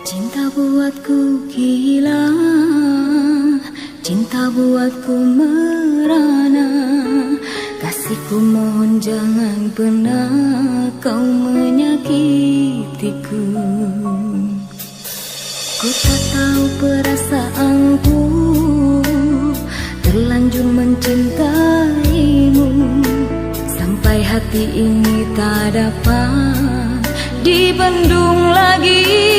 Cinta buatku gila, cinta buatku merana. Kasihku mohon jangan pernah kau menyakitiku. Ku tak tahu perasaanku, terlanjur mencintaimu, sampai hati ini tak dapat dibendung lagi.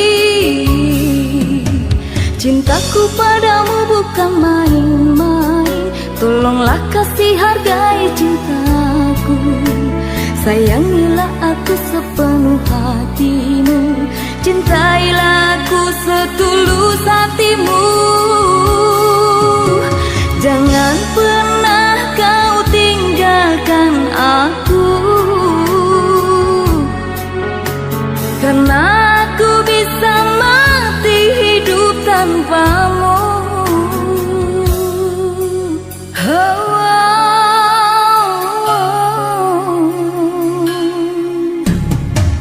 Cintaku padamu bukan main-main, tolonglah kasih hargai cintaku. Sayangilah aku sepenuh hatimu, cintailah aku setulus hatimu. Jangan pernah kau tinggalkan aku, karena aku bisa mati hidup tanpamu.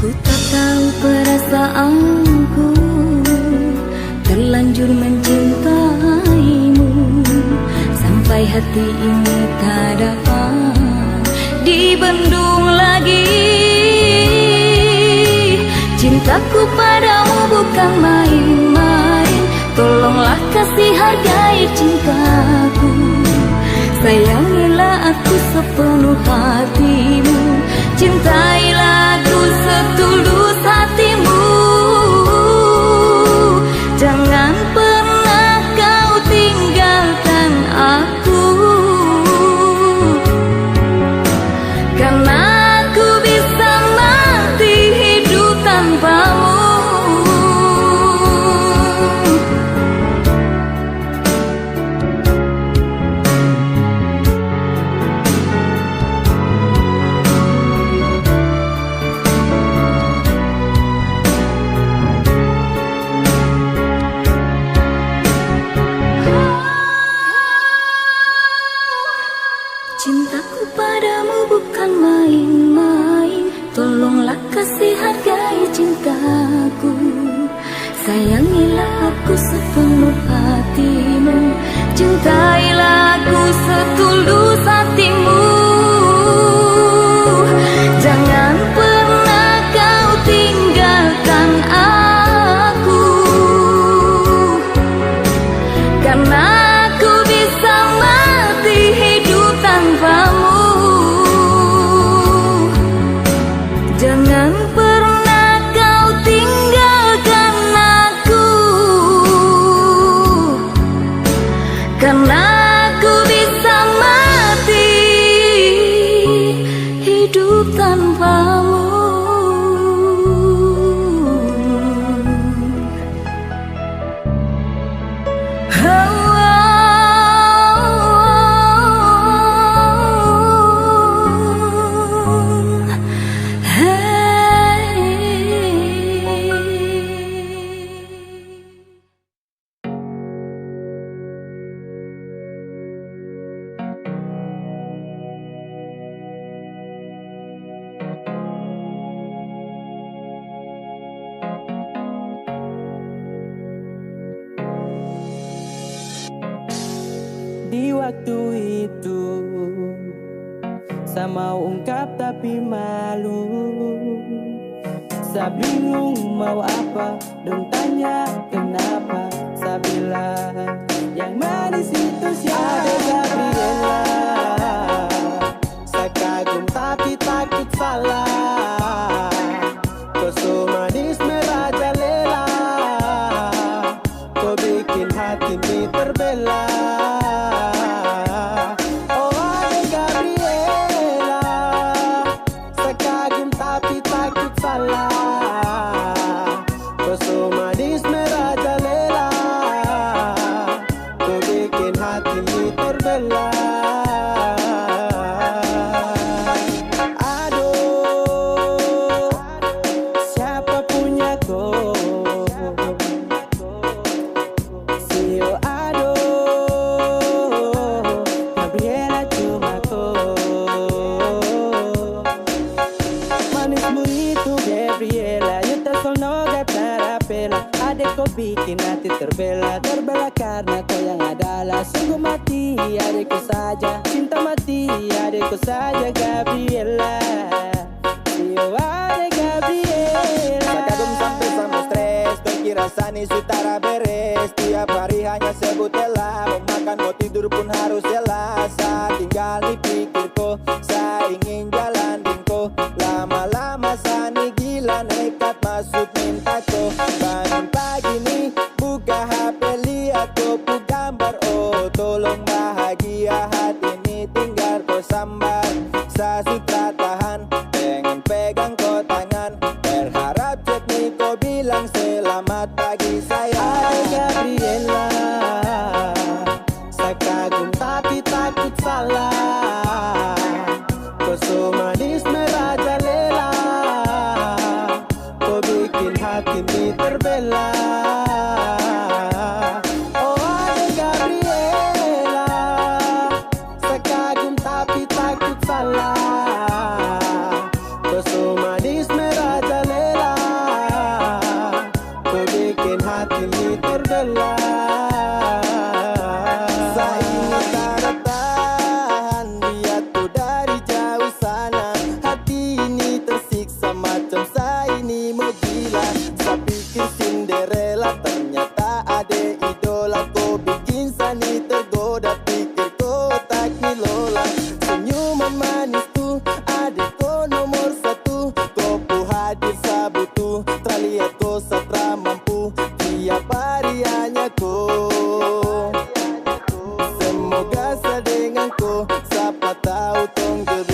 Ku tak tahu perasaanku, terlanjur mencintaimu, sampai hati ini tak dapat dibendung lagi. Cintaku padamu bukan main-main, tolonglah kasih hargai cintaku. Sayangilah aku sepenuh hatimu, cintailah aku setulus hatimu. Jangan pernah kau tinggalkan aku, karena aku bisa mati hidup tanpamu. Cintaku padamu bukan main-main, tolonglah kasih hargai cintaku. Sayangilah aku sepenuh hatimu, cintailah aku setulus hatimu. Jangan pernah kau tinggalkan aku, karena aku bisa mati hidup tanpamu. Jangan pernah kau tinggalkan aku, karena aku bisa mati hidup tanpamu. Di waktu itu saya mau ungkap tapi malu. Saya bingung mau apa, dong tanya kenapa. Saya bilang yang manis itu siapa? Gabriela. Saya kagum tapi takut salah. Kau so manis merajalela, kau bikin hati ini terbelah. adek kau bikin hati terbela. Terbela karena kau yang adalah sungguh mati. Adekku saja, cinta mati. Adekku saja Gabriela. Yo adek Gabriela. Sakagum sampai sama stres, terkira sani sutara beres. Tiap hari hanya sebut Ella, mau makan mau tidur pun harus Ella. Saat tinggal di pikirku, saya ingin jalan dingko. Lama-lama sani gila nekat masuk mintaku. Bangun pagi nih, buka HP lihat kopu gambar. Oh tolong bahagia hati ini tinggal kau sambar. Saya sutra tahan, pengen pegang kau tangan. Berharap chat nih kau bilang selamat pagi saya. Adek Gabriela, saya kagum tapi takut salah. Kau so manis merajalela, kau bikin hati ini terbela. Oh adek Gabriela, saya kagum tapi takut salah. Kau so manis merajalela, kau bikin hati ini terbela. Saya ingin tahan, lihat tuh dari jauh sana. Hati ini tersiksa macam saya ini mau gila. Saya pikir Cinderella, ternyata ade idola. Kau bikin sani tergoda, pikir kau tak nilola. Senyuman manis tuh, adek kau nomor satu. Kau pu hadir sabutu, terlihat kau satra mampu. Tiap hari hanya kau. Semoga sedenganku, siapa tahu tong jodoh.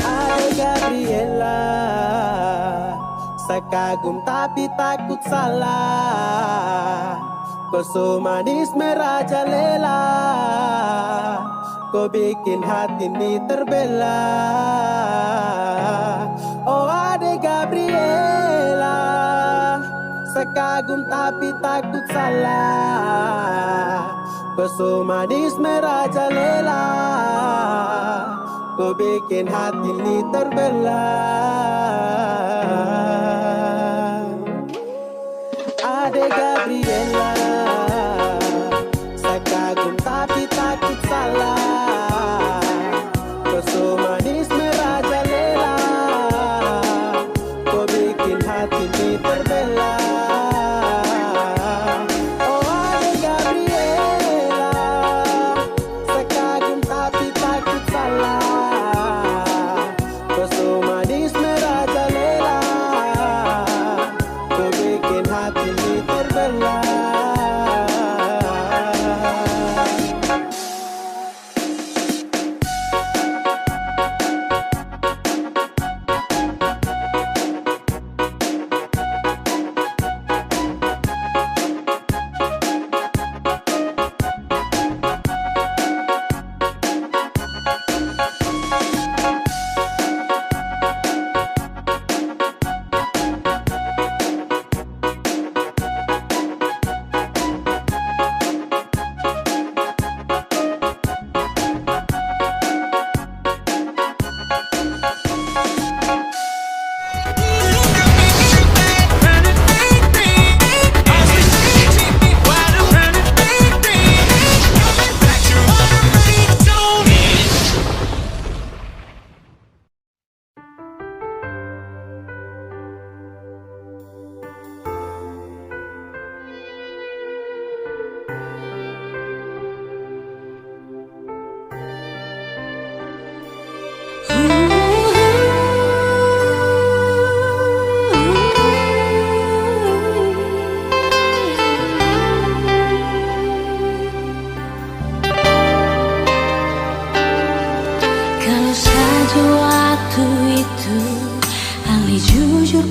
Adek Gabriela, saya kagum tapi takut salah. Kau so manis merajalela, kau bikin hati ini terbela. Oh adek Gabriela, saya kagum tapi takut salah. Kau so manis merajalela, kau bikin hati ini terbela. Adek Gabriela, saya kagum tapi takut salah. Kau so manis merajalela, kau bikin hati ini terbela. Oh adek Gabriela, saya kagum tapi takut salah. Kau so manis merajalela, kau bikin hati ini terbela.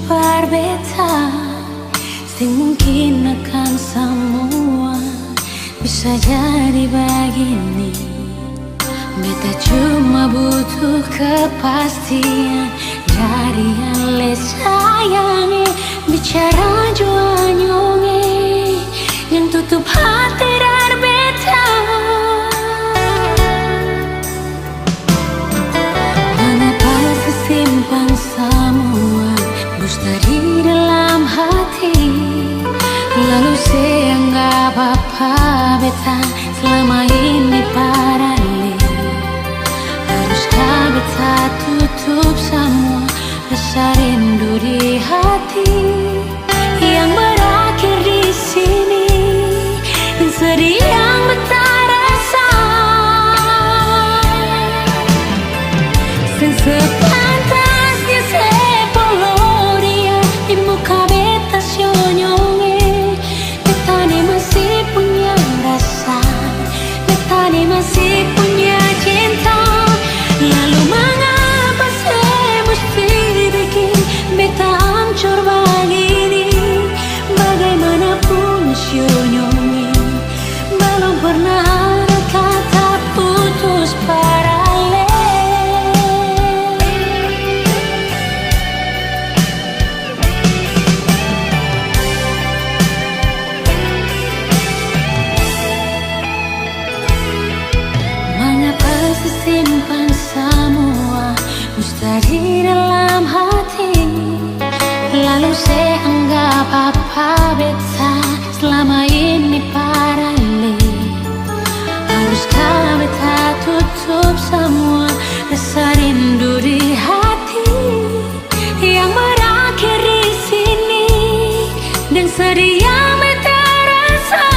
berbeda, sing mungkin akan semua bisa jadi begini. Beta cuma butuh kepastian dari yang le sayangi, bicara jua nyonge yang tutup hati dan beta. Mengapa sesimpan semua dusta di dalam hati, lalu seanggap apa beta selama ini paralel. Haruskah beta tutup semua rasa rindu di hati yang berakhir di sini, dan sedih yang beta rasa. Sepantasnya sepuluh dia di muka beta sionyonge. Beta ni masih punya rasa, beta ni masih punya cinta. Lalu mengapa saya mesti bikin beta hancur begini? Bagaimanapun sionyonge, belum pernah ada kata putus paralel. Mengapa sesimpan semua dusta di dalam hati, lalu saya anggap apa beta selama ini paralel. Haruskah beta tutup semua rasa rindu di hati yang berakhir di sini, dan sedih yang beta rasa.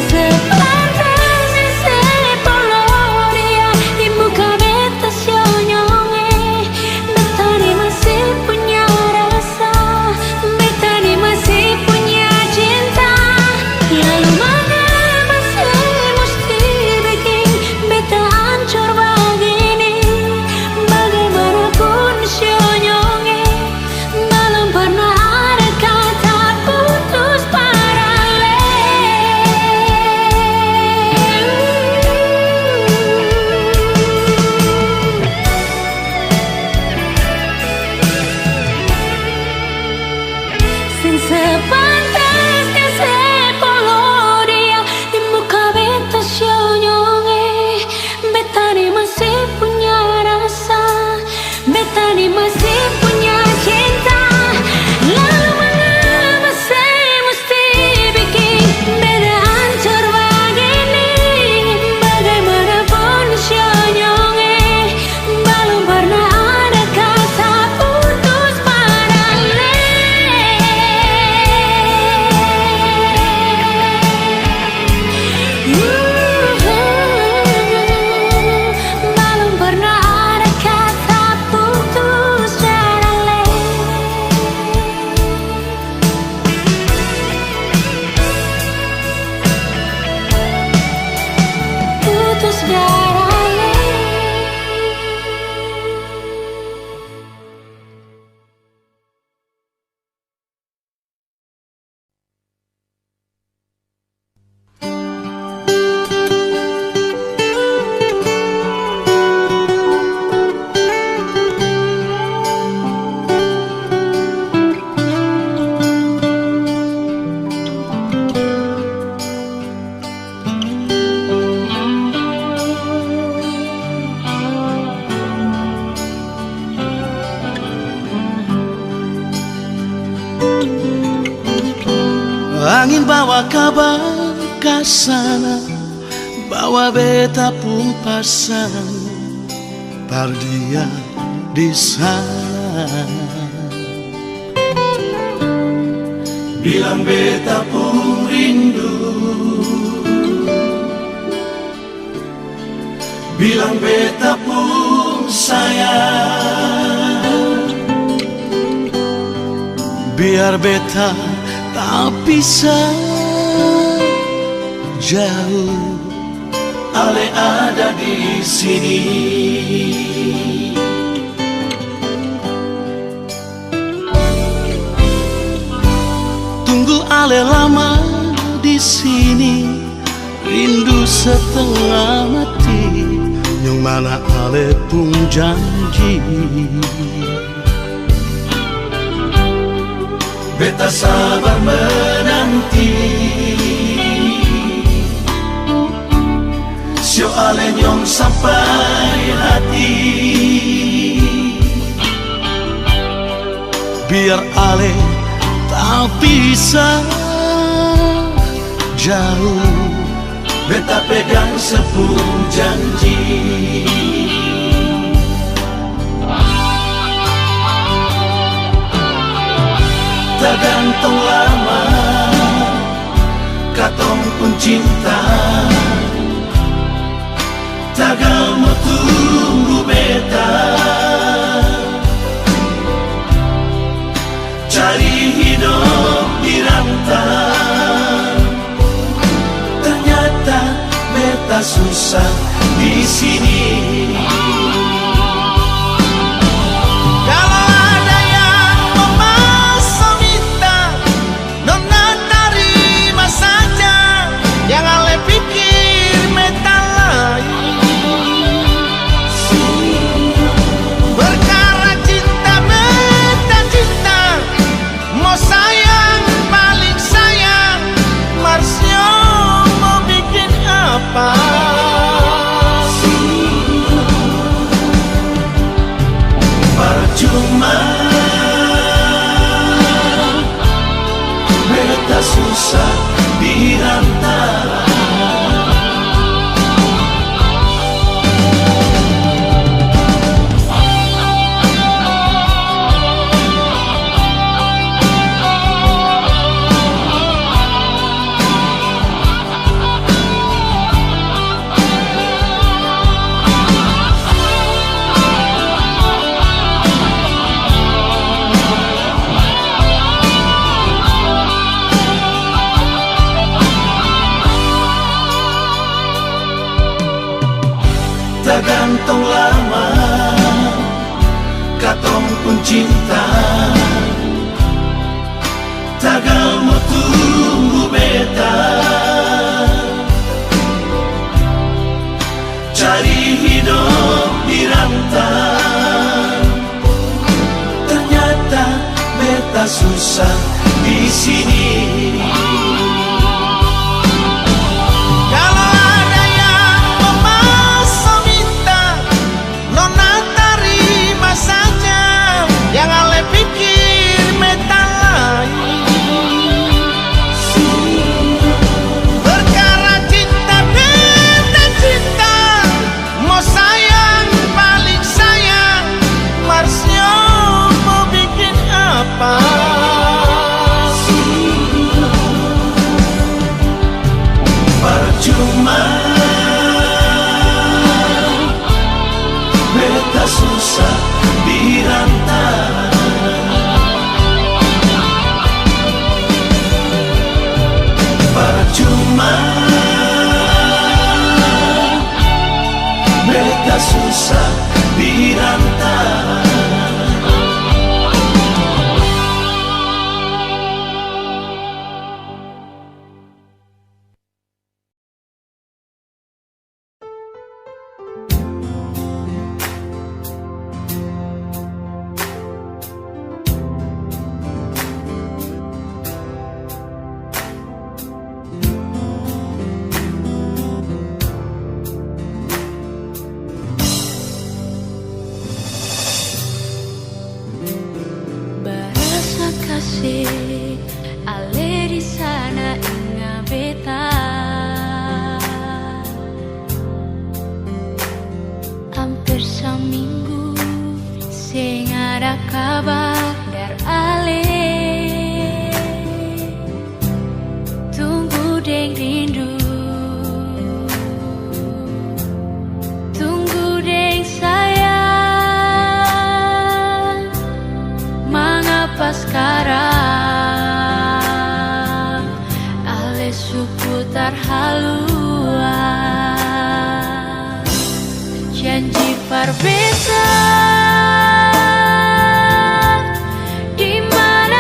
Sepantasnya sepuluh dia di muka beta sionyonge. Beta ni masih punya rasa, beta ni masih punya cinta. Lalu mengapa saya mesti bikin beta hancur begini? Bagaimanapun sionyonge, belum pernah ada kata putus paralel. Sepantasnya sepuluh dia di muka beta sionyonge. Beta ni masih punya rasa, beta ni masih punya cinta. Lalu mengapa saya mesti bikin beta hancur begini? Bagaimanapun sionyonge, belum pernah ada kata putus paralel. Belum pernah ada kata putus paralel. Putus paralel. Angin bawa kabar ke sana, bawa beta pun pasang par dia di sana. Bilang beta pun rindu, bilang beta pun sayang. Biar beta tak bisa jauh, ale ada di sini. ale lama di sini, rindu setengah mati, yang mana ale pun janji. Beta sabar menanti, sio ale nyong sampai hati. Biar ale tak bisa jauh, beta pegang sepuluh janji. Tak gantung lama, katong pun cinta. Tagal mau tunggu beta, cari hidup di rantau. Ternyata beta susah di sini. Kalau ada yang memasang minta, nona terima saja. Jangan le pikir beta lain. Perkara cinta beta cinta, mau sayang paling sayang. Marsio mau bikin apa? Percuma, beta susah di rantau. Tak gantung lama, katong pun cinta. Tagal mau tunggu beta, cari hidup di rantau. Ternyata beta susah di sini. Jangan le pikir beta lain. Perkara cinta beta cinta, mau sayang paling sayang. Marsio mau bikin apa? Percuma, beta susah di rantau. Percuma, beta susah di rantau. Ale di sana inga beta, hampir seminggu sing ada kabar dari ale. Tunggu deng rindu, tunggu deng sayang. Mengapa sekarang ale seputar haluan janji perbeza di mana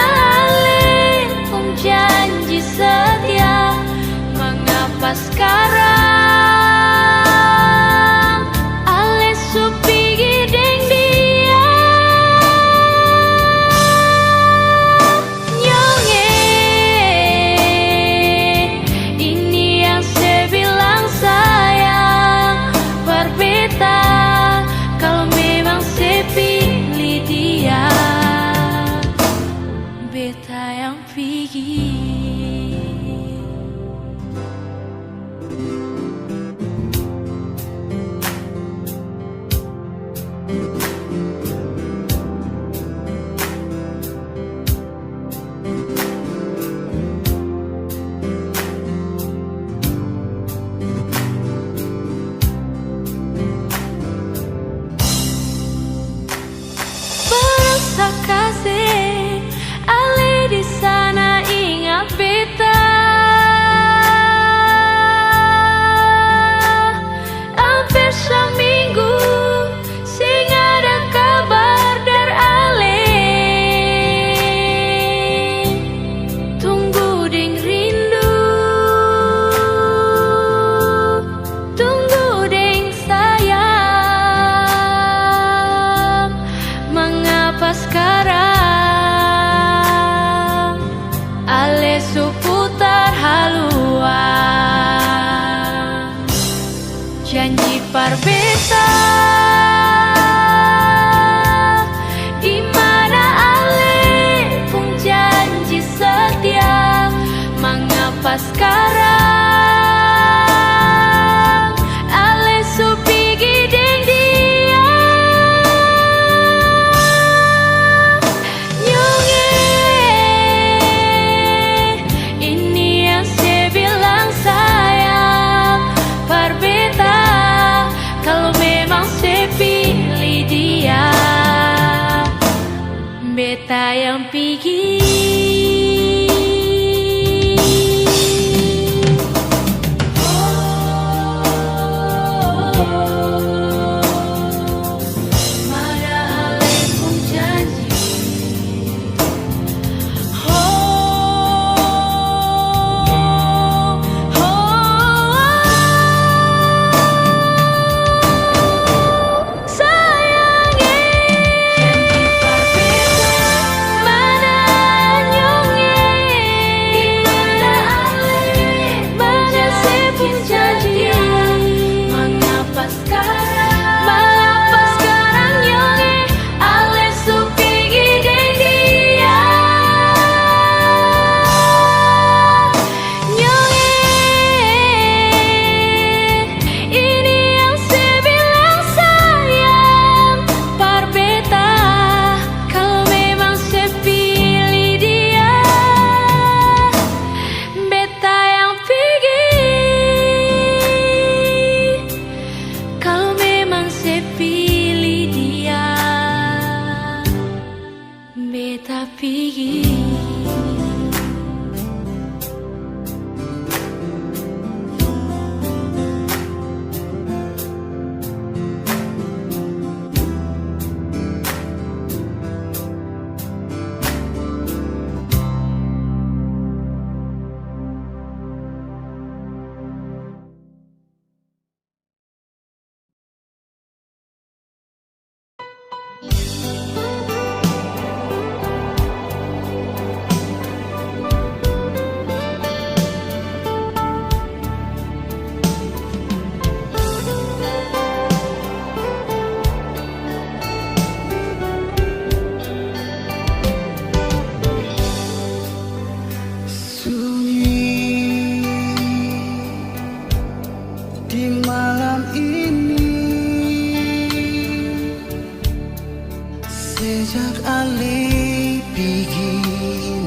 Sejak alih pergi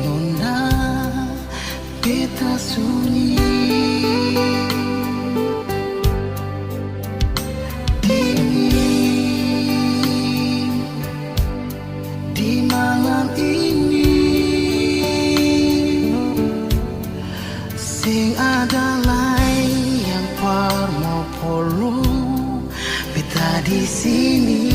nona beta sunyi dingin di malam ini sing ada lain yang mau polo beta di sini.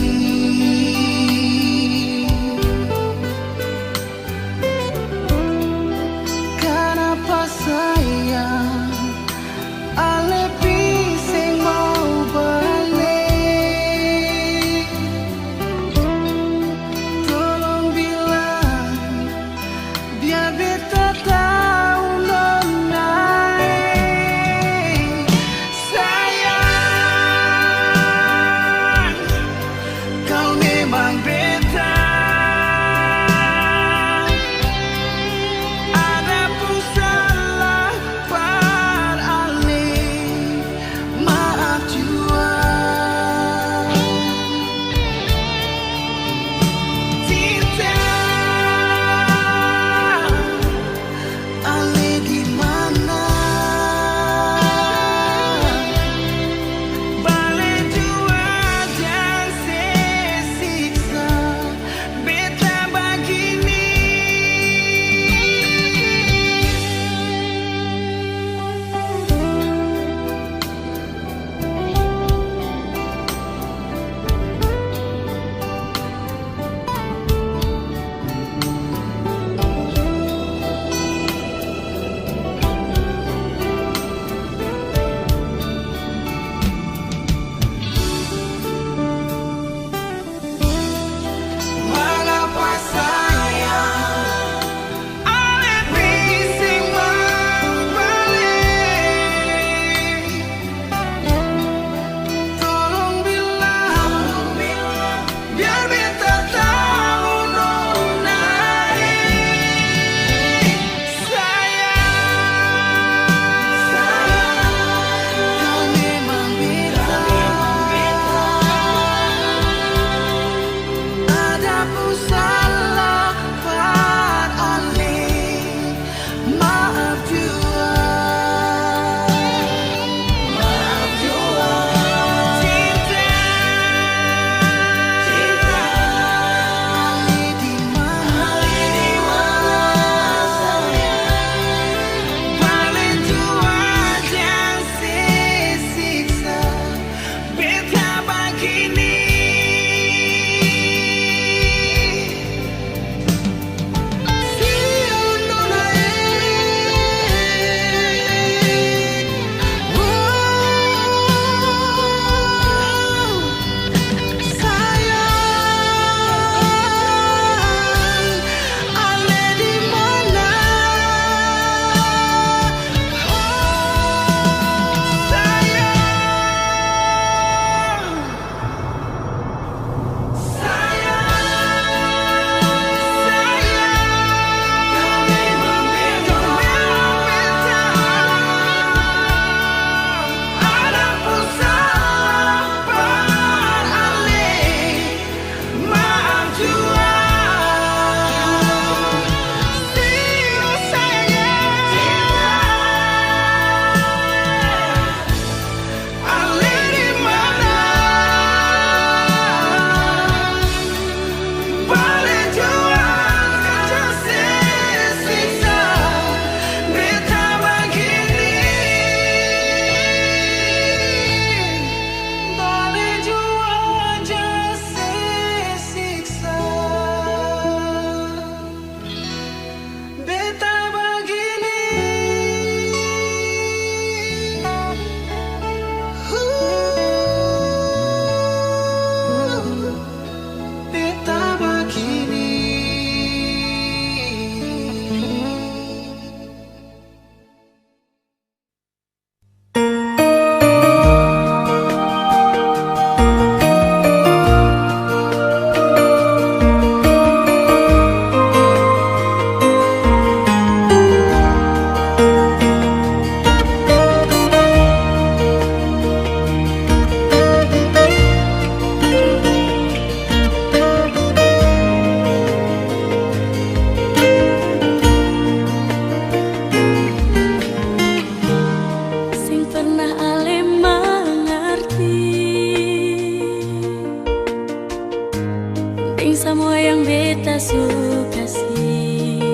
Deng semua yang beta suka sih.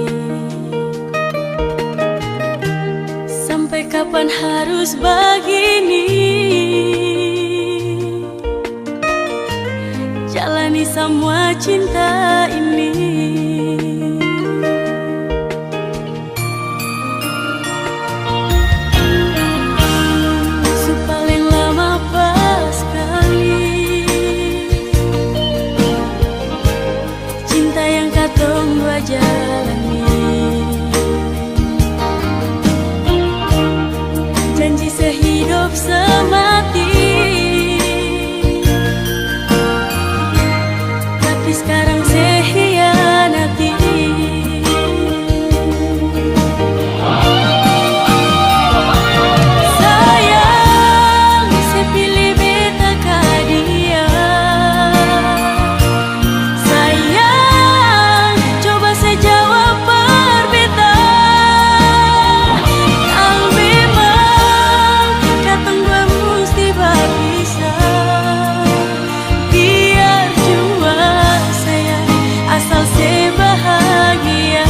Sampai kapan harus begini? Jalani semua cinta ini. Paling lama pas kali cinta yang katong dua jalani. Janji sehidup semati, tapi sekarang saya hianati. Sayang, saya pilih beta ka dia. Sayang, coba saya jawab berbeda. Kalau memang katong dua mesti berpisah, biar jua sayang, asal saya bahagia.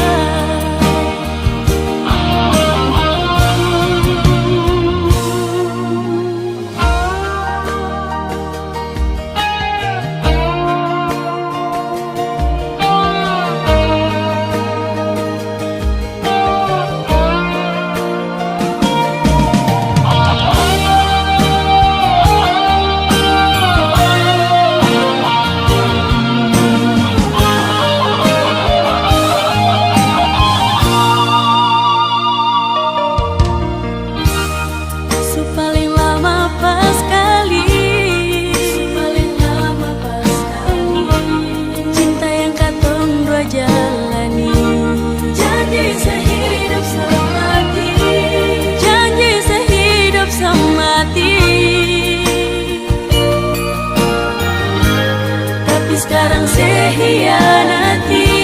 Paling lama pas kali cinta yang katong dua jalani. Janji sehidup semati, janji sehidup semati, tapi sekarang saya hianati.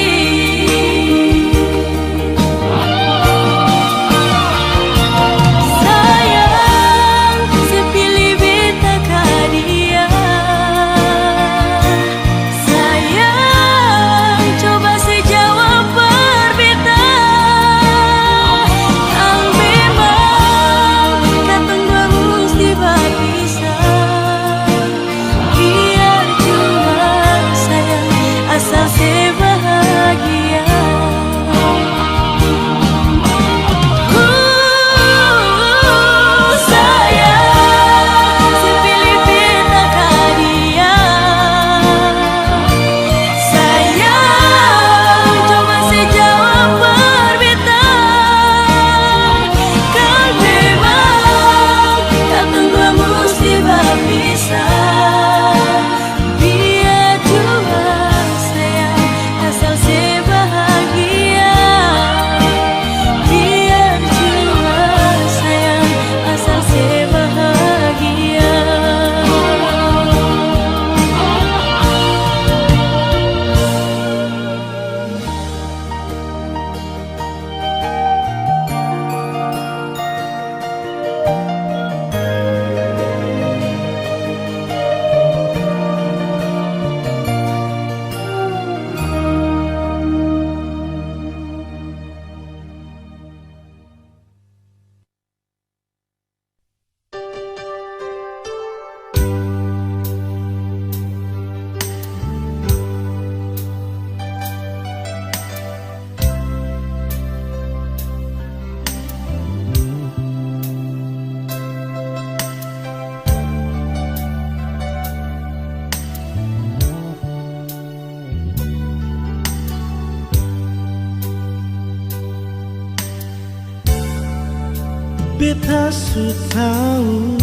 Beta su tahu,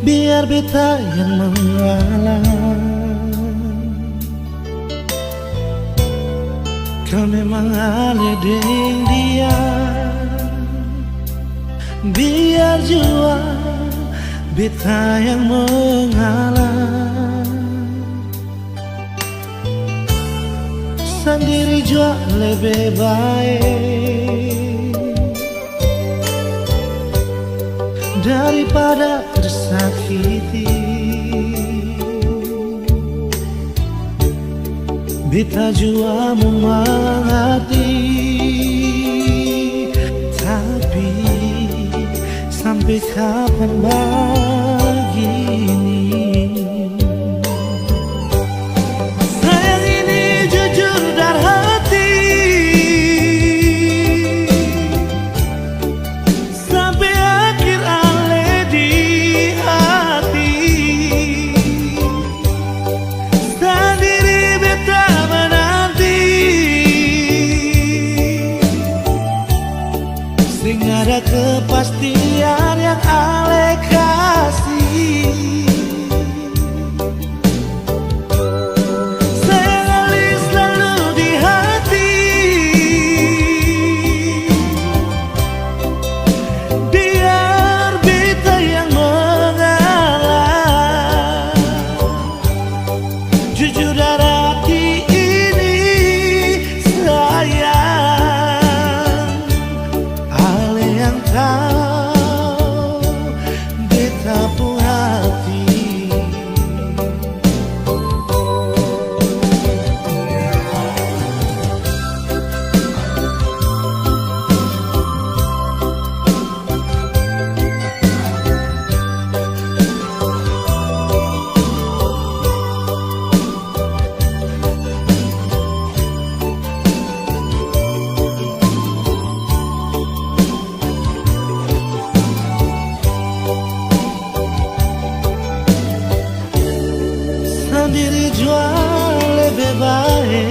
biar beta yang mengalah. Kau memang ale deng dia, biar jua beta yang mengalah. Sendiri jua lebih baik daripada tersakiti. beta jua mengerti, tapi sampai kapan begini? Sayang ini jujur dari hati, sampai akhir ale di hati. Sendiri beta menanti, sing ada kepastian yang ale kasih. Sayang ali selalu di hati, biar beta yang mengalah. Jujur dari hati ini sayang, ale yang tahu beta pun hati. Sendiri jua lebih baik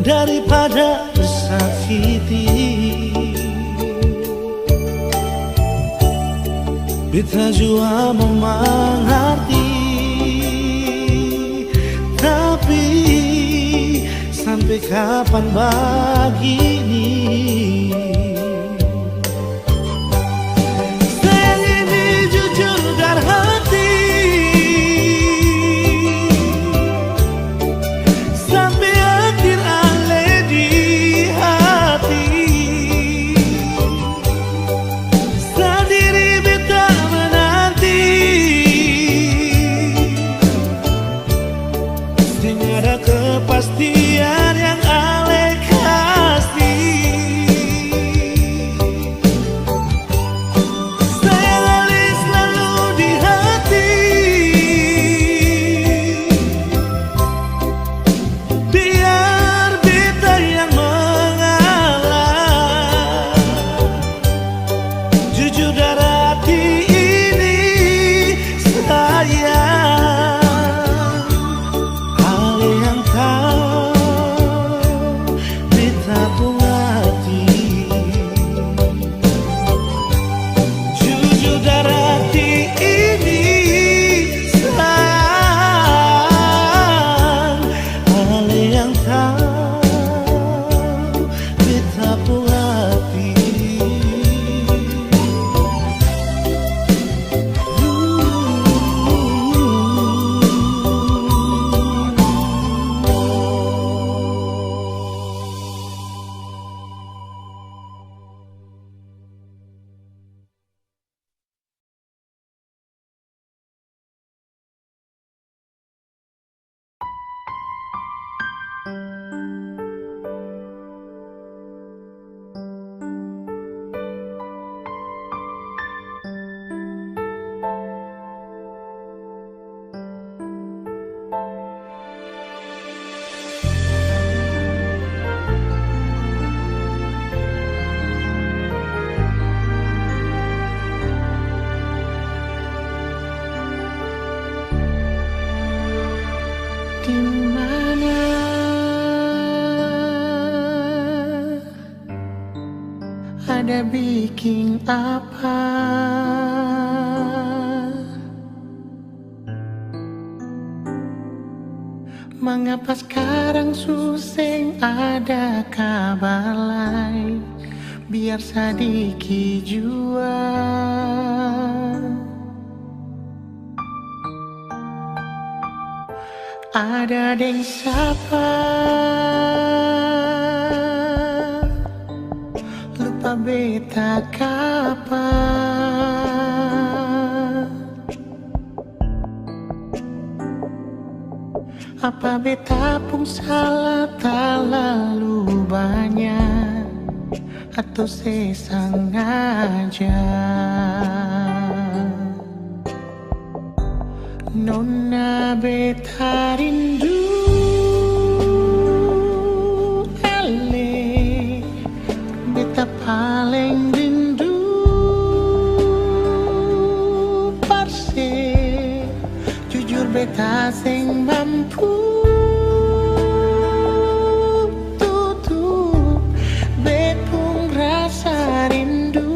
daripada bersakiti. Beta jua mengerti, tapi sampai kapan begini? Sayang ini jujur dari hati, sampai akhir ale di hati. Sendiri beta menanti, sing ada kepastian yang ale kasih. Sayang ali selalu di hati, biar beta yang mengalah. Jujur dari hati ini sayang, ale yang tahu beta pun hati. Jujur dari hati ini sayang, ale yang tahu beta pun hati. Di mana ada bikin apa? Mengapa sekarang suseng ada kabar lain? Biar sedikit jua ada deng siapa, lupa beta kapan. Apa beta pun salah terlalu banyak atau sesengaja? Nona beta rindu ale, beta paling rindu parse, jujur beta sing mampu tutup bepung rasa rindu.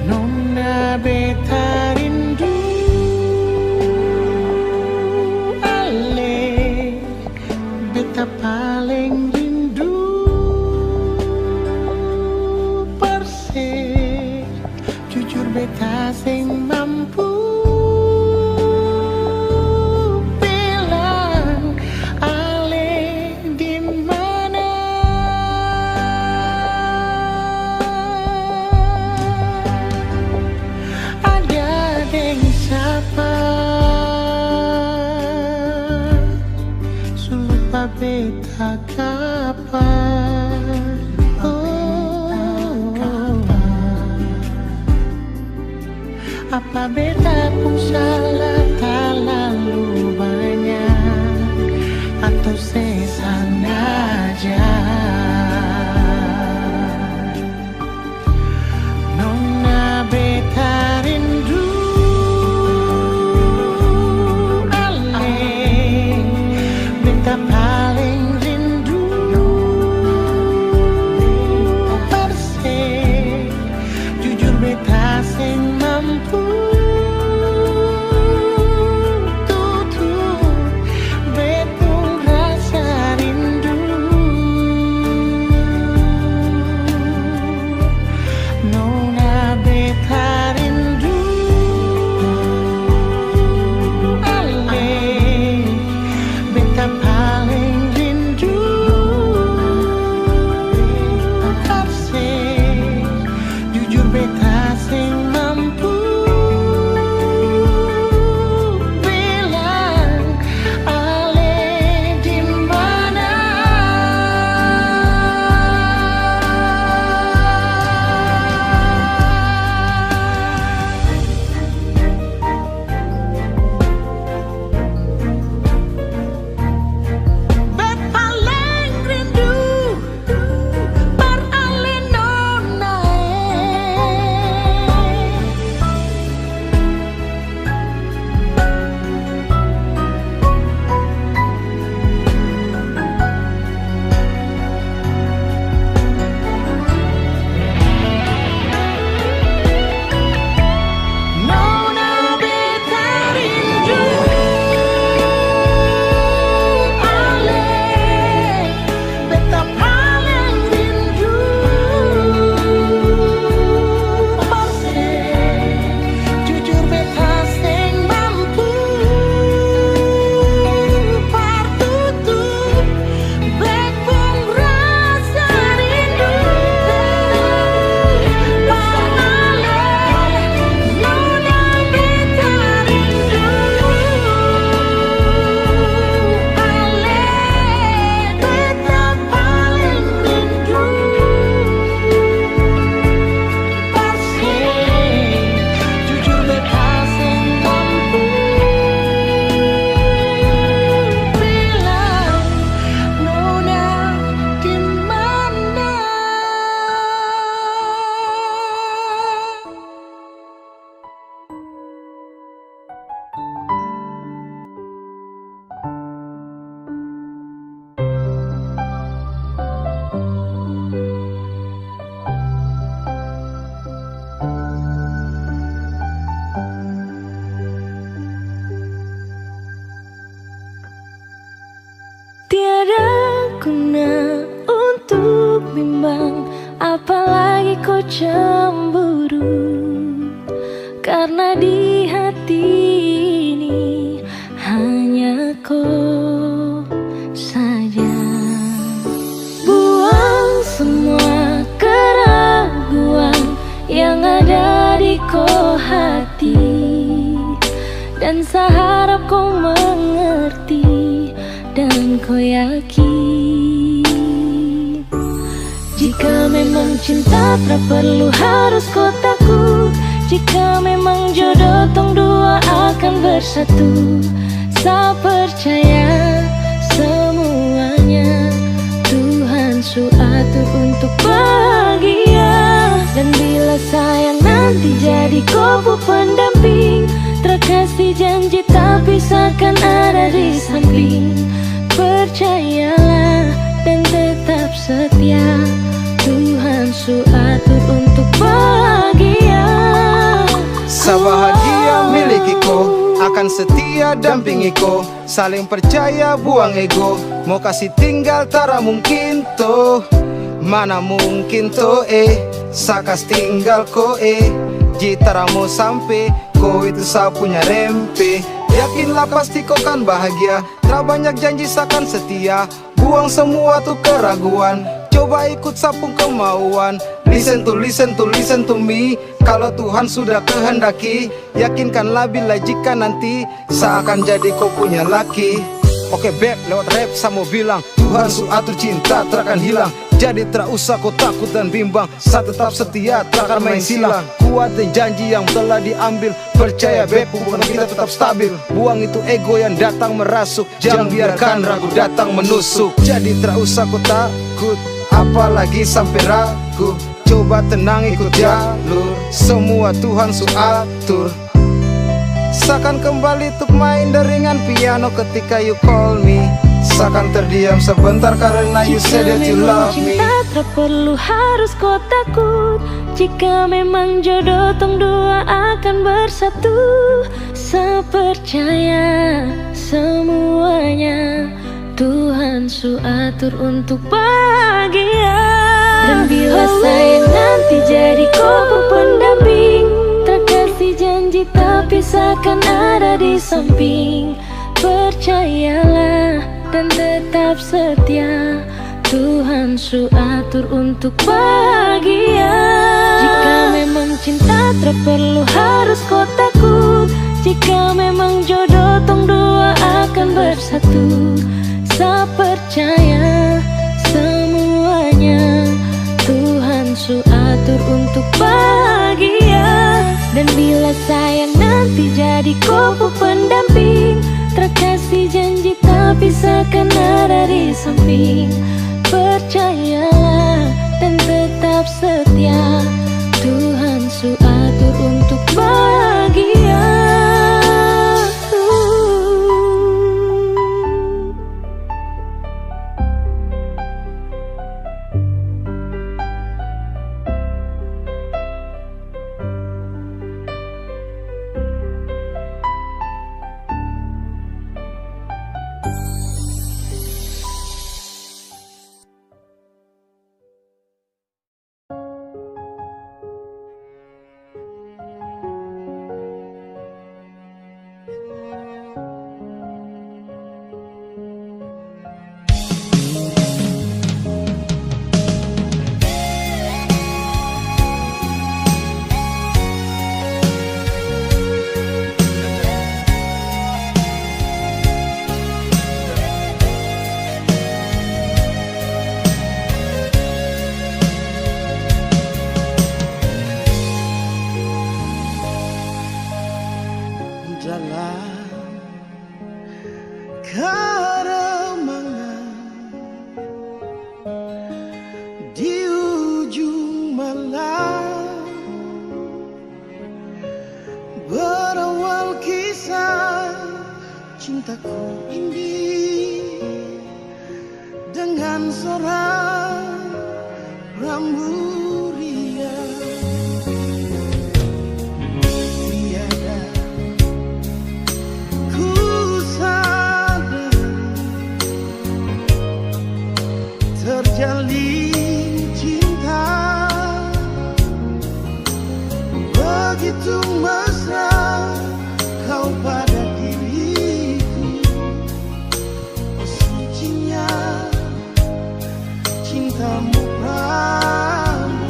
Nona beta rindu ale, beta paling rindu perse, jujur beta sing mampu bilang ale di mana. Ada deng siapa sulupa beta kapan? Apa beta pun salah terlalu banyak atau sesengaja? Nona beta rindu ale, beta paling rindu perse, jujur beta sing mampu tutup bepung rasa rindu. Nona beta rindu ale, beta paling rindu perse, jujur beta sing mampu bilang ale di mana. Bet paling rindu par ale nona Nona beta rindu ale, beta paling rindu perse, jujur beta sing mampu partutup bepung rasa rindu. Nona beta rindu ale, beta paling rindu perse, jujur beta sing mampu bilang nona di mana. Tiada guna untuk bimbang, apalagi kau cemburu. Karena di hati ini hanya kau saja. Buang semua keraguan yang ada di kau hati. Dan seharap kau mengerti dan kau yakin. Jika memang cinta tak perlu harus kau takut. Jika memang jodoh tong dua akan bersatu. Saya percaya semuanya Tuhan su atur untuk bahagia. Dan bila sayang nanti jadi kau pendamping, terkasih janji tapi seakan ada di samping. Percayalah dan tetap setia, Tuhan su atur untuk bahagia. Sabahagia milikiku, akan setia dampingiku. Saling percaya buang ego, mau kasih tinggal tara mungkin toh. Mana mungkin toh sakas tinggal ko jitara mau sampai, ko itu sa punya rempe. Yakinlah pasti kau kan bahagia, tak banyak janji sakan setia. Buang semua tuh keraguan, coba ikut sapung kemauan. Listen to me. Kalau Tuhan sudah kehendaki, yakinkanlah bila jika nanti seakan jadi kau punya laki. Oke beb, lewat rap saya mau bilang, Tuhan su atur cinta terakan hilang. Jadi tak usah kau takut dan bimbang, saya tetap setia terakan main silang. Kuatin janji yang telah diambil, percaya beb hubungan kita tetap stabil. Buang itu ego yang datang merasuk, jangan biarkan ragu datang menusuk. Jadi tak usah kau takut, apalagi sampai ragu. Coba tenang ikut jalur, semua Tuhan su atur. Seakan kembali untuk main deringan piano ketika you call me. Seakan terdiam sebentar karena you said that you love me. Cinta tak perlu harus kau takut. Jika memang jodoh tong dua akan bersatu. Saya percaya semuanya Tuhan su atur untuk bahagia. Dan bila sayang nanti jadi kau pendamping, terkasih janji tapi seakan ada di samping. Percayalah dan tetap setia, Tuhan su atur untuk bahagia. Jika memang cinta tak perlu harus kau takut. Jika memang jodoh tong dua akan bersatu. Saya percaya semuanya Tuhan su atur untuk bahagia. Dan bila sayang nanti jadi kau pendamping, terkasih janji tapi seakan ada di samping. Percayalah dan tetap setia, Tuhan su atur untuk bahagia. cintaku ini dengan seorang rambu riang. Tiada ku sadar terjalin cinta begitu mesra kau pada diriku. Oh sucinya cintamu padaku.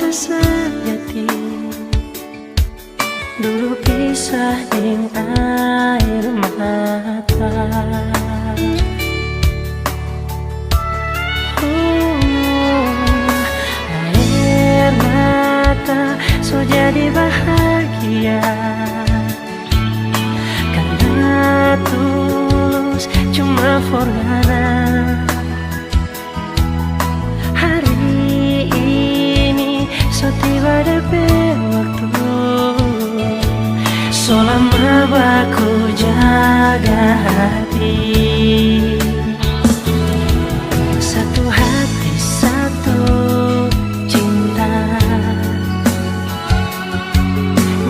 sejati. Dulu pisah ning air mata. Air mata so jadi bahagia karena tulus cuma forgana. Hari ini so tiba DP waktu, so lama baku jaga hati. Satu hati satu cinta,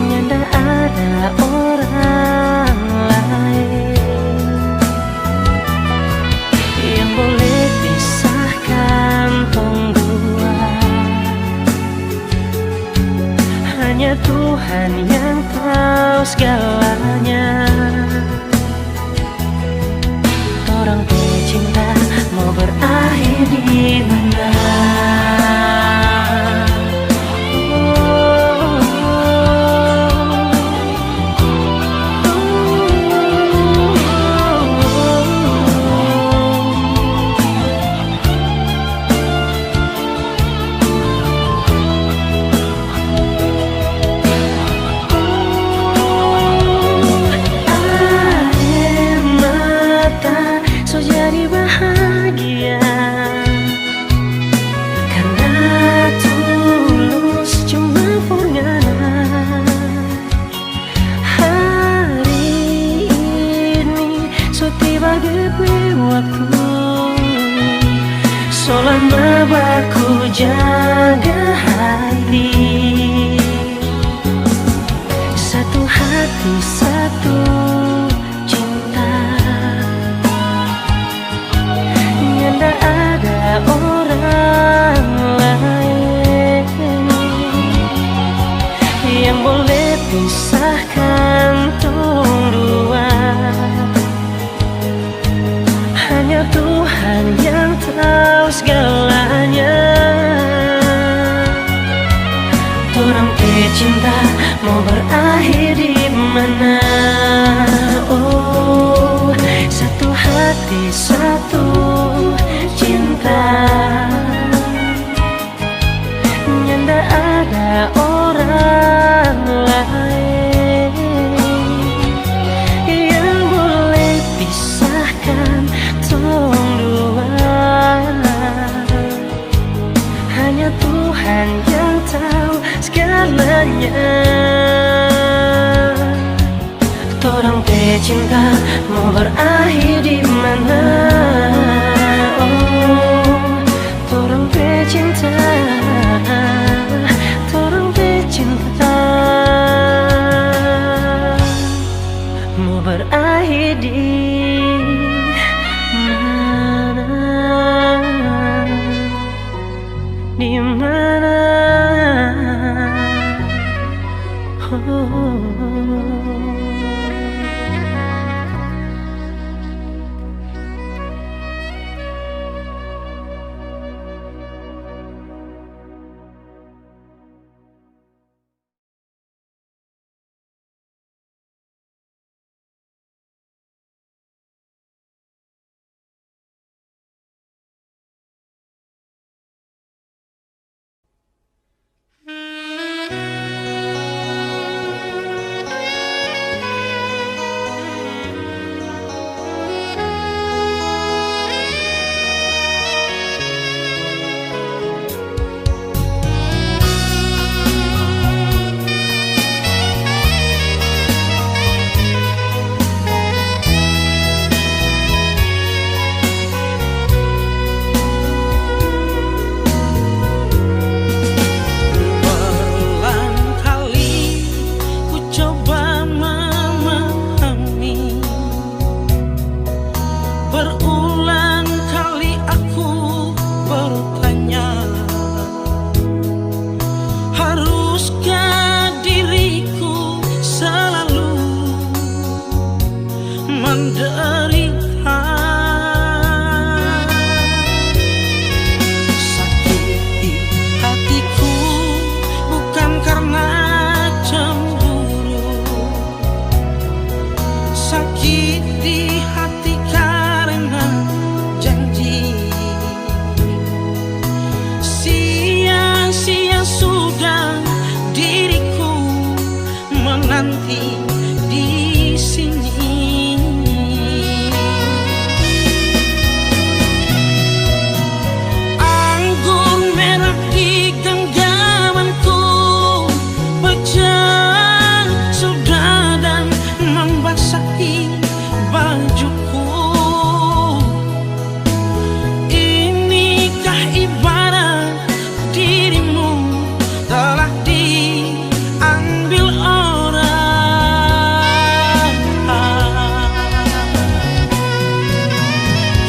nyanda ada orang lain yang boleh pisahkan tong dua. Hanya Tuhan yang tahu segalanya. Orang pecinta mau berakhir di mana? Air mata so jadi bahagia karena tulus cuma forgana. Hari ini so tiba DP waktu, so lama baku jaga hati. Satu hati satu cinta, nyanda ada orang lain yang boleh pisahkan tong dua. Hanya Tuhan yang tahu segalanya. Orang pecinta mau berakhir di mana? Oh, satu hati satu cinta, nyanda ada orang lain yang boleh pisahkan tong dua. Hanya Tuhan yang tahu segalanya. Orang pecinta mau berakhir di mana? Oh, orang pecinta, orang pecinta mau berakhir di mana? Di mana? Oh. sudah diriku menanti di sini. Anggur merah di genggamanku pecah sudah dan membasahi bajuku. Inikah ibarat dirimu telah diambil orang.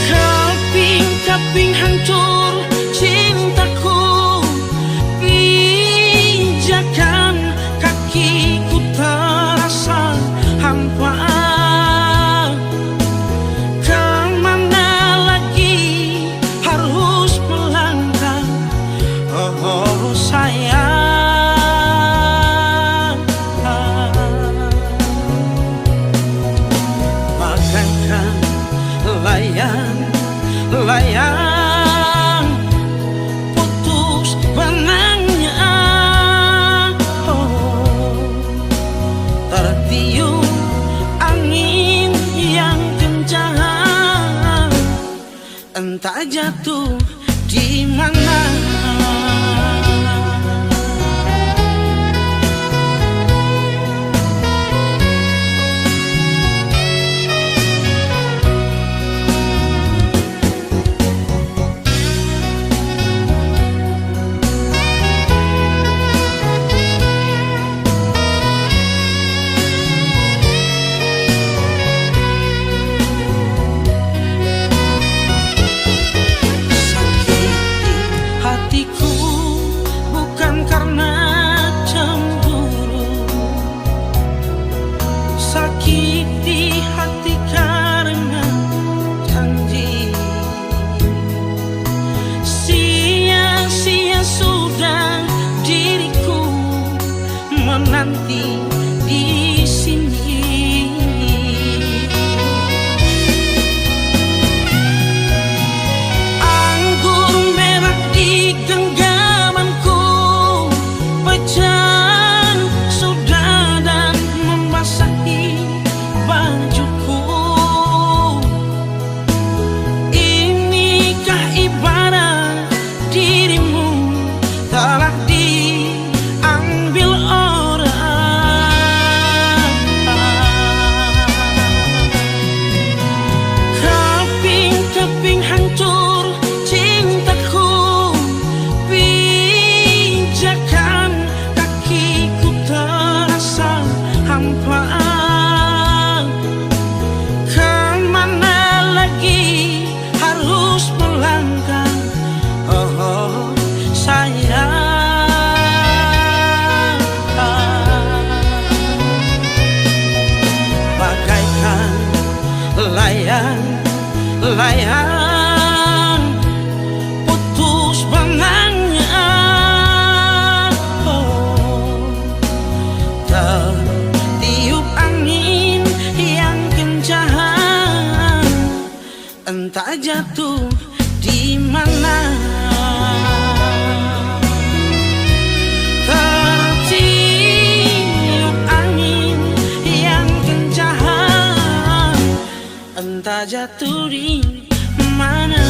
Keping-keping hancur cintaku, pijakan kakiku terasa hampa. Kemana lagi harus melangkah, oh sayang. Bagaikan layang putus benangnya, oh, tertiup angin yang kencang, entah jatuh di mana. Sakiti hatiku bukan karena cemburu, sakiti hati karena janji. Sia-sia sudah diriku menanti di sini. Anggur merah di genggamanku pecah sudah dan membasahi bajuku. Inikah ibarat dirimu telah diambil orang. Keping-keping hancur cintaku, pijakan kakiku terasa hampa. Kemana lagi harus melangkah, oh sayang. Bagaikan layang putus benangnya, oh, tertiup angin yang kencang, entah jatuh di mana. Tertiup angin yang kencang, entah jatuh di mana.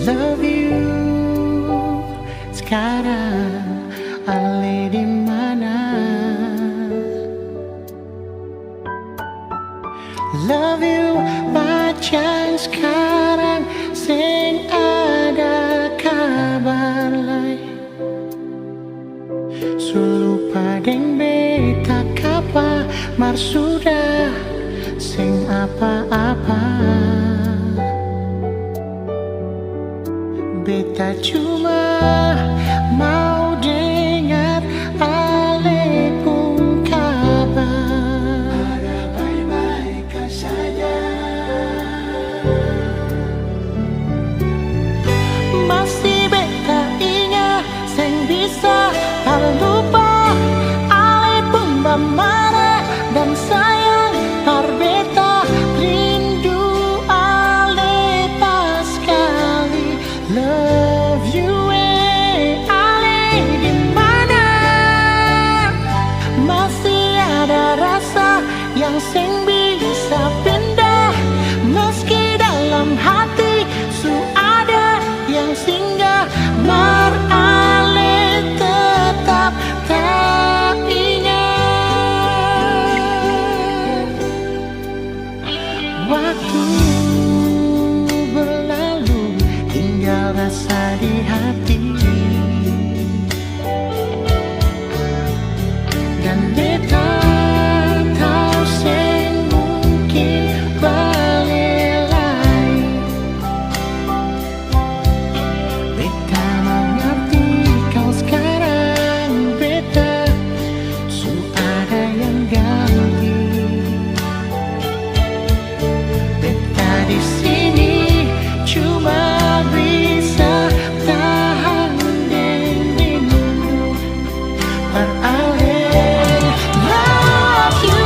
Love you sekarang ale di mana? Love you pacan sekarang sing ada kabar lain. Sulu padeng beta kapa mar sudah sing apa-apa. Beta cuma mau dengar ale pun kabar, ada baik-baik saja. Masih beta ingat sing bisa lupa ale pun marah dan sayang par beta rindu ale pas kali. Love you ale di mana? Masih ada rasa yang sing bisa pindah, meski dalam hati su ada yang singgah. Mar ale tetap tak ingat. Waktu berlalu, tinggal rasa di hati, dan beta tahu sing mungkin balik lagi. Beta mengerti kau sekarang, beta su ada yang ganti. Beta di sini cuma bisa tahan rindu per ale. Love you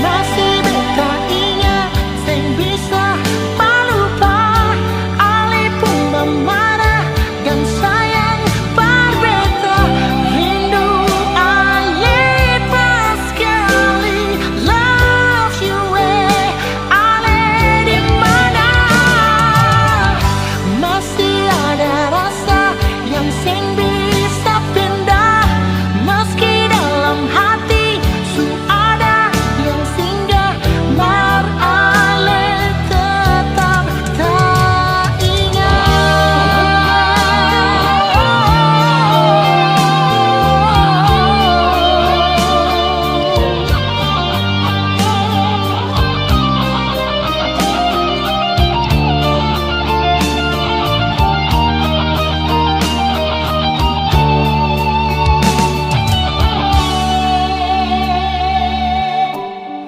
masih beta ingat sing bisa lupa ale pun marah dan sayang par beta rindu ale pas kali. Love you ale di mana? Masih ada rasa yang sing bisa pindah, meski dalam hati su ada yang singgah. Mar ale tetap tak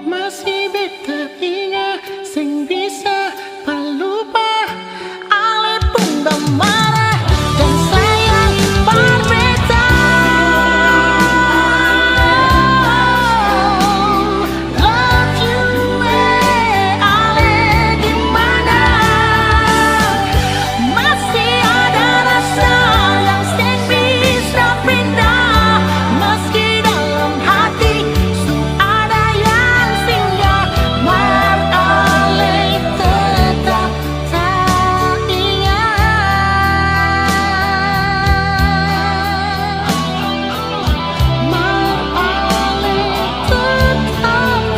masih beta ingat sing bisa lupa ale pun marah dan sayang par beta. Love you ale di mana? Masih ada rasa yang sing bisa pindah, meski dalam hati su ada yang singgah. Mar ale tetap tak ingat. Mar ale tetap tak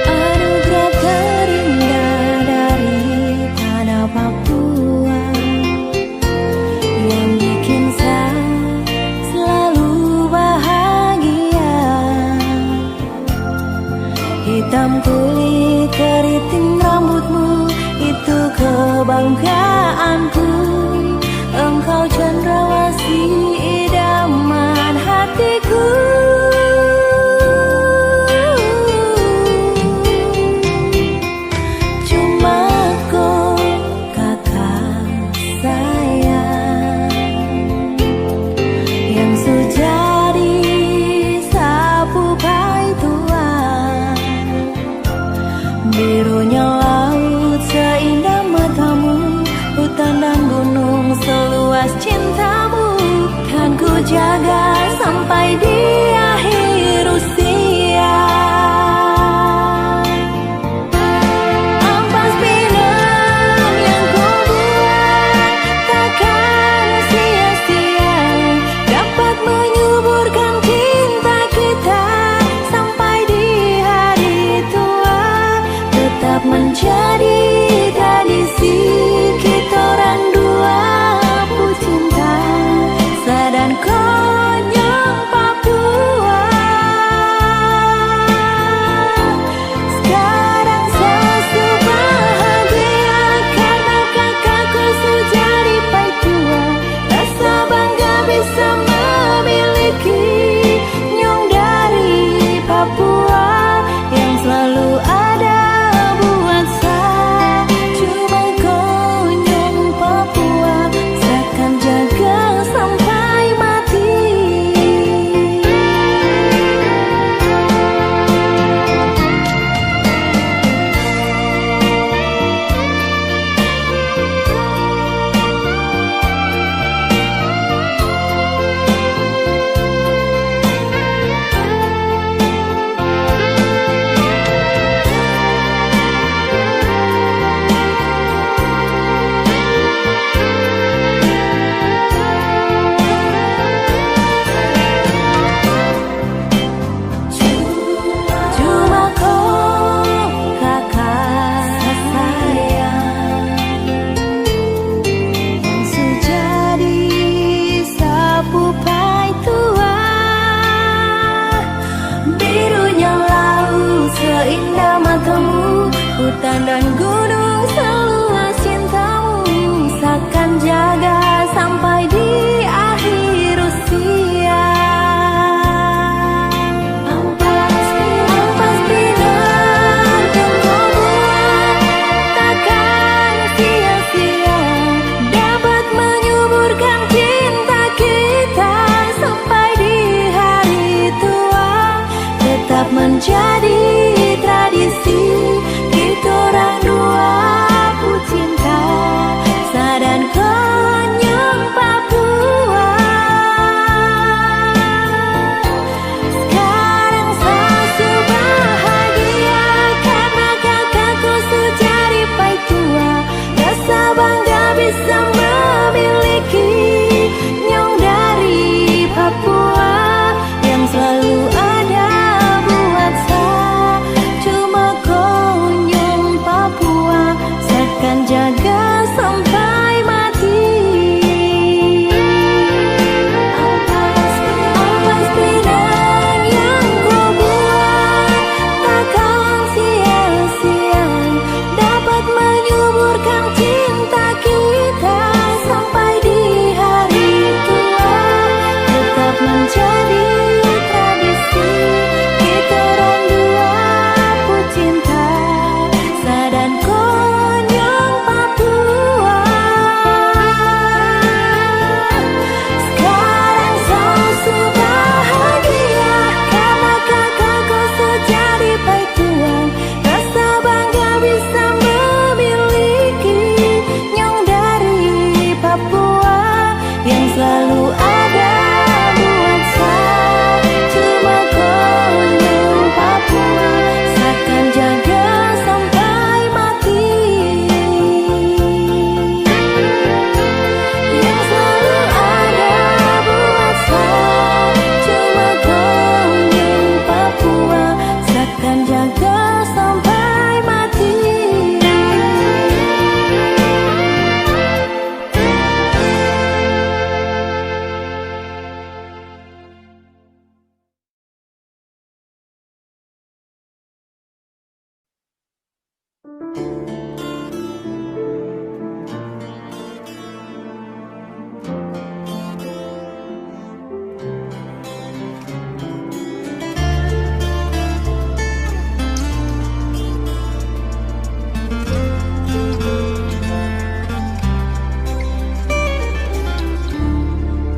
Anugerah terindah dari tanah Papua yang bikin saya selalu bahagia. Hitam kulit keriting rambutmu itu kebanggaanku. Engkau cendrawasih idaman hatiku. Cuma kau kakak sayang yang sejadi sapu pai tua. Birunya laut seindah matamu, hutan dan gunung seluas cintamu. Kan ku jaga sampai dia menjadi tradisi kita orang dua pecinta Sadan konyol Papua. Sekarang saya bahagia karena kakakku sudah dipai tua. Rasa bangga bisa memiliki nyong dari Papua yang selalu ada buat saya. Cuma konyol Papua, saya akan jaga sampai mati. Cuma kau kakak sayang yang sejadi sapu pai tua. Birunya laut seindah matamu, hutan dan gunung seluas cintamu. Seakan jaga sampai di akhir usia. Ampas pinang yang kau buat takkan sia-sia, dapat menyuburkan cinta kita sampai di hari tua. Tetap menjadi tradisi kita orang dua pecinta Sadan konyol Papua. Sekarang saya bahagia karena kakakku sudah dipai tua. Rasa bangga bisa memiliki nyong dari Papua yang selalu ada buat saya. Cuma konyol Papua, saya akan jaga sampai mati. Ampas pinang yang kau buat takkan sia-sia, dapat menyuburkan cinta kita sampai di hari tua. Tetap menjadi tradisi kita orang dua pecinta Sadan konyol Papua. Sekarang saya bahagia karena kakakku sudah dipai tua. Rasa bangga bisa memiliki nyong dari Papua yang selalu ada buat saya. Cuma konyol Papua, saya akan jaga sampai mati. Yang selalu ada buat saya. Cuma konyol Papua, saya akan jaga sampai mati.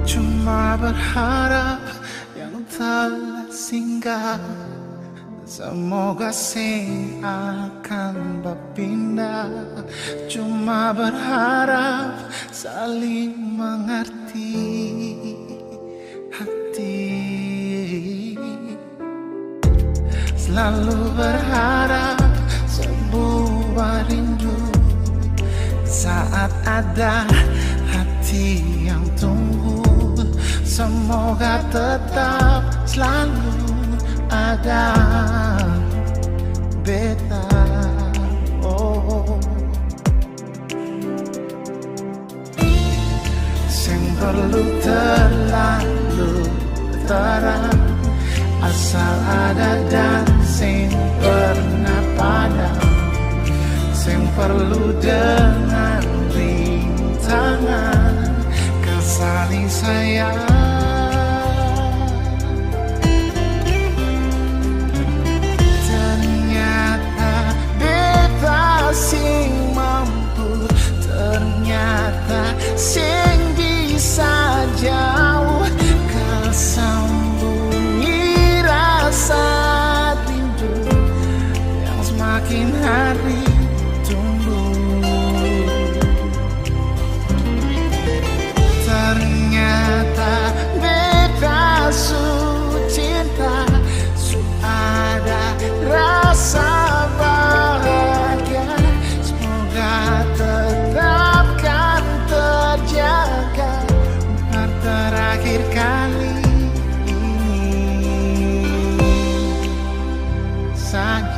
Cuma berharap yang telah singgah, semoga sing akan berpindah. Cuma berharap saling mengerti hati. Selalu berharap sebuah rindu saat ada hati yang tunggu. Semoga tetap selalu ada beta. Oh. perlu terlalu terang, asal ada dan sing pernah padam, sing perlu dengan rintangan saling sayang. Ternyata beta sing mampu, ternyata sing bisa jauh kesambungi rasa rindu yang semakin hari tumbuh. Ternyata beta su cinta, su ada rasa bahagia, semoga tetapkan terjaga untuk terakhir kali ini saja.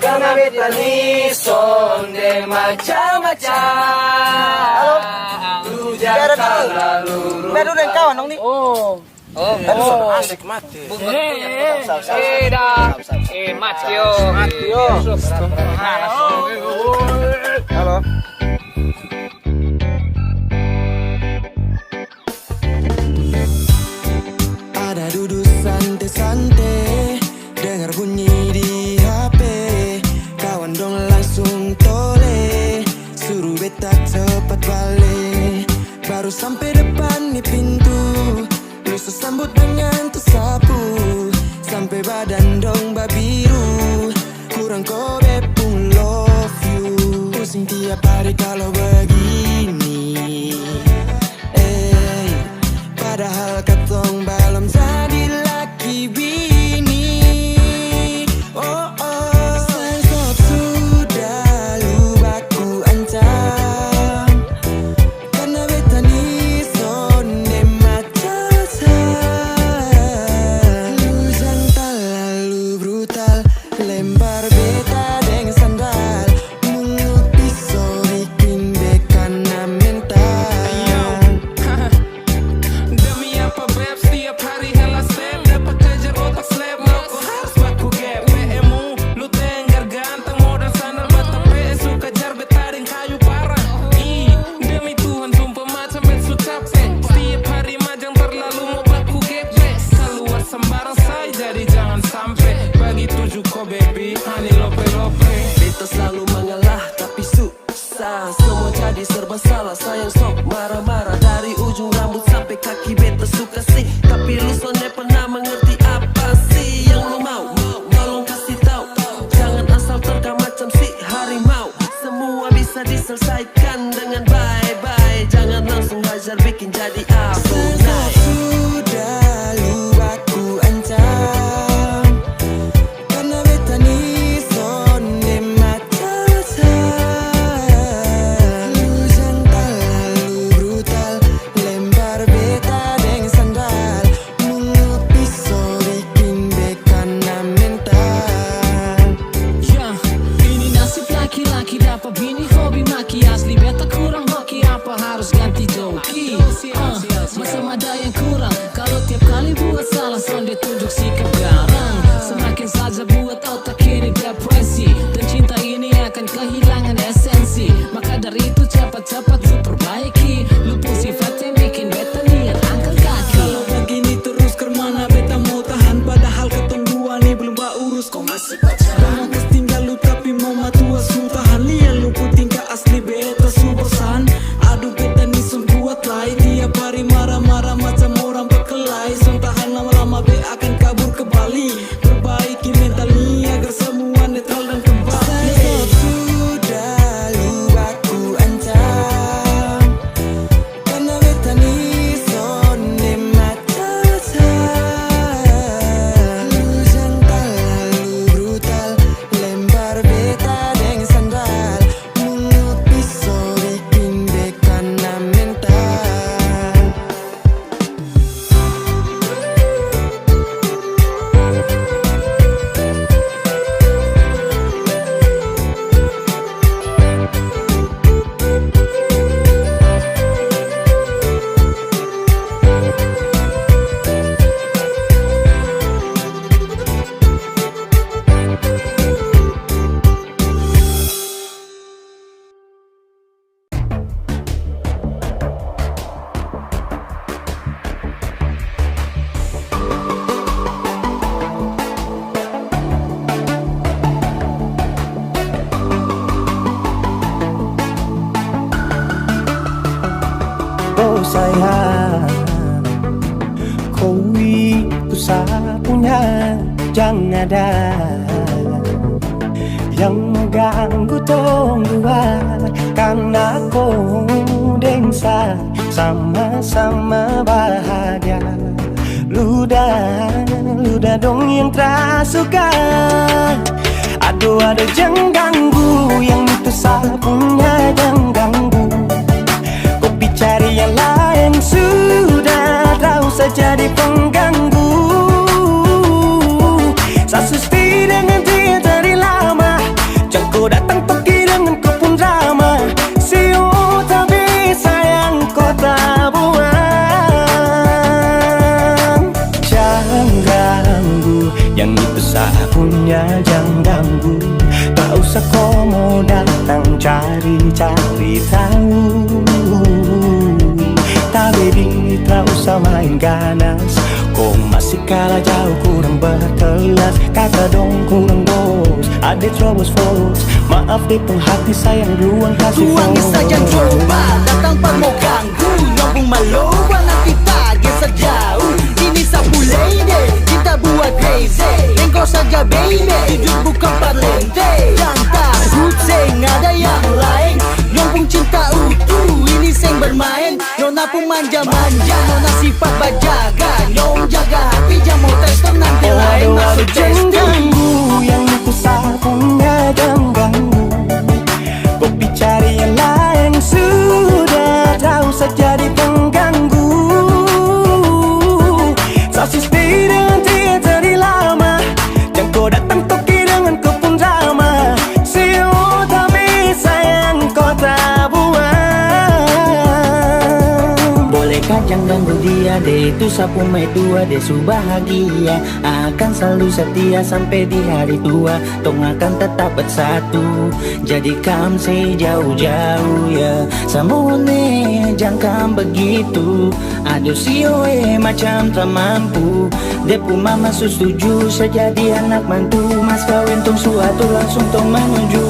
Karena beta ni sonde macam-macam. Lu jangan lalu. Baru dan kawan dong nih. Asik mati. Matio. Halo. Ada duduk santai-santai, dengar bunyi di HP. Kawan dong langsung tole, suruh beta cepat balik. depan nih pintu, lu sambut dengan tersapu, sampai badan dong babiru, kurang kobe pun love you. Pusing tiap hari kalau begini, padahal katong belum jadi laki bini. Oh oh, sensop sudah lu baku ancam, karena beta ni sonde macam lu jantan lalu brutal, lempar beta dengan sandal, mulut pisau bikin beka na mental. Demi apa beb, setiap hari hela step, dapat kejar otak slap, mau kau harus baku gap. PMU, lu tenggar ganteng, modal sandal bata PS, suka jar betaring kayu parah. Demi Tuhan sumpah macam bet su capek, setiap hari majang terlalu mau baku gepek. Keluar sembarang say, jadi jangan sampai bagi tujuh ko baby, honey lope-lope. Beta selalu mengalah tapi susah, semua jadi serba salah. Sayang sok marah-marah dari ujung rambut sampai kaki beta suka sih, tapi lu sonde pernah mengerti apa sih yang lu mau. Tolong kasih tahu, jangan asal terkam macam si harimau. Semua bisa diselesaikan dengan bye-bye, jangan langsung hajar bikin jadi abu naik. Sudah lu aku ancam, karena beta ni sonde macam lu jantan lalu brutal, lempar beta dengan sandal, mulut pisau bikin beka na mental. Ini nasib laki-laki dapat bini hobi maki, asli beta kurang hoki, apa harus ganti joki? Masa ada yang kurang kalau tiap kali buat salah sonde tunjuk sikap garang, semakin saja buat otak ini depresi, dan cinta ini akan kehilangan esensi. Maka dari itu cepat-cepat lu perbaiki, lu pun sifat yang bikin beta niat angkat kaki. Kalau begini terus kemana beta mau tahan, padahal ketong dua nih belum urus, kau masih pacaran. Terus tinggal lu tapi mau matua su tahan, lihat lu pun tingkah asli beta su bosan. Aduh beta nih sun kuat lai, tiap hari marah-marah macam orang berkelahi. Sun tahan lama-lama be akan kabur ke Bali, perbaiki mental ini agar semua netral dan kembali. Sudah lu aku ancam, karena beta ni sonde macam lu jantan lalu brutal, lempar beta dengan sandal, mulut pisau bikin beka na mental. Oh sayang, kau itu sapunya, jangan ada yang mengganggu tong dua, karena kau dengsa sama-sama bahagia. Luda dong yang tersuka, aduh ada jangan ganggu, yang itu sapunya jangan ganggu. Kopi cari yang lain sudah, tak usah jadi pengganggu. Sasusti dengan dia dari lama, jangan kau datang pergi dengan kau pun drama. Siu tapi sayang kau tak buang. Jangan ganggu, yang itu sapunya jangan ganggu. Tak usah kau mau datang cari-cari tahu. Tak baby, tak usah main ganas, kau masih kalah jauh, kurang berkelas. Kata dong kurang dos, ada troubles folks. Maaf deh penghati sayang, ruang kasih Ruangnya saja coba, datang pak mau ganggu, nyambung maloba na kita gesa jauh. Ini sapu lady, kita buat crazy. Engkau saja baby, hidup bukan parlente. Dan takut seng ada yang lain. Nyong pun cinta utuh, ini seng bermain. Nona pun manja-manja, nona sifat bajaga. Nyong jaga hati, jamu testo nanti lain masuk jangan testo. ganggu yang itu sapunya, jangan ganggu. Kopi cari yang lain, sudah tahu saja di pengganggu. Sosis dengan dia dari lama, jangan kau datang toki dengan kau pun drama. Siu tapi sayang kau tak buang. Bolehkah jangan ganggu dia deh, itu sapu mai tua deh su bahagia. Akan selalu setia sampai di hari tua. Tong akan tetap bersatu. Jadikan sejauh-jauh ya. Samone jangan begitu. Aduh sioe macam tak mampu. Depu mama setuju saya jadi anak mantu. Mas kawin tong suatu langsung tong menuju.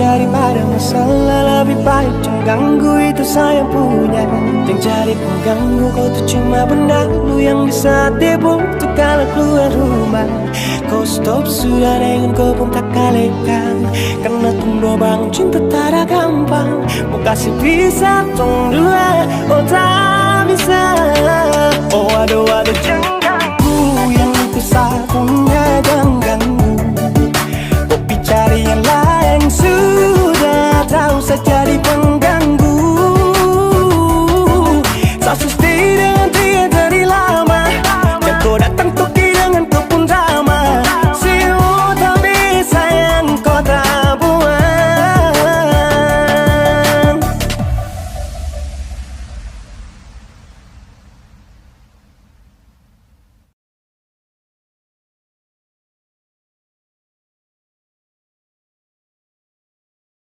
Daripada masalah lebih baik jangan ganggu, itu saya punya. Yang cari pengganggu kau tuh cuma benda lu yang bisa tipu tuh kalau keluar rumah. Kau stop sudah dengan kau pun tak kalekan. Karena tunggu bangun cinta tak ada gampang. Mau kasih bisa tong dua, oh tak bisa. Oh aduh jangan ganggu yang itu sapunya.